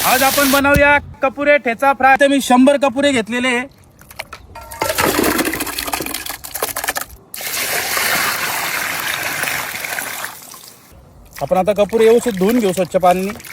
आज आपण बनवूया कपुरे ठेचा फ्राय। तर मी 100 कपुरे घेतलेले। आपण आता कपुरे व्यवस्थित धुवून घेऊ स्वच्छ पाण्याने।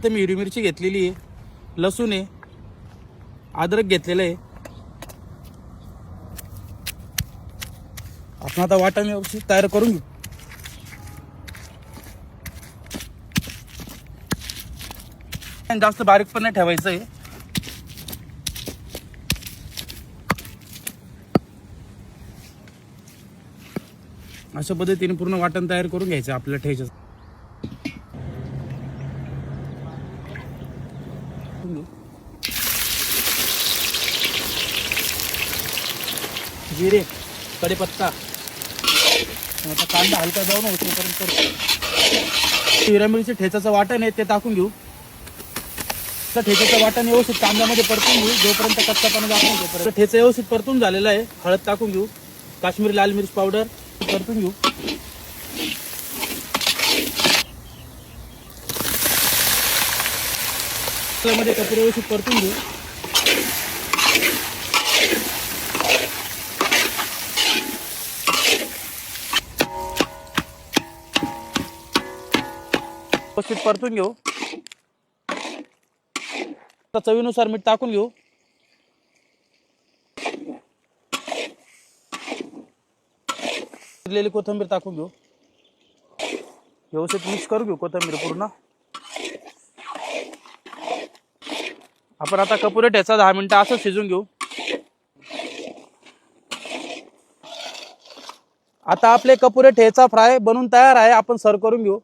तर मी हिरवी मिरची घेतलेली आहे, लसूण आहे, अद्रक घेतलेलं आहे। आपण आता वाटण व्यवस्थित तयार करून घेऊ। जास्त बारीक पण नाही ठेवायचं आहे। अशा पद्धतीने पूर्ण वाटण तयार करून घ्यायचं आपल्या ठेच्याचं। जिरे, कढीपत्ता, आता कांदा हलका जाऊन होतोपर्यंत हिरव्या मिरची ठेचाचं वाटण आहे ते टाकून घेऊ। तर ठेचाचं वाटण व्यवस्थित कांद्यामध्ये परतून घेऊ जोपर्यंत कच्चापणा जात नाही तोपर्यंत। ठेचा व्यवस्थित परतून झालेला आहे। हळद टाकून घेऊ, काश्मीरी लाल मिर्च पावडर परतून घेऊ। मध्ये कपडे व्यवस्थित परतून घेऊ। व्यवस्थित परतून घेऊ। चवीनुसार मीठ टाकून घेऊ। चिरलेली कोथिंबीर टाकून घेऊ। व्यवस्थित मिक्स करू घेऊ कोथिंबीर पूर्ण। आपण आता कपुरे ठेचा 10 मिनिटं असं शिजून घेऊ। आता आपले कपुरे ठेचा फ्राय बनून तयार आहे। आपण सर्व करून घेऊ।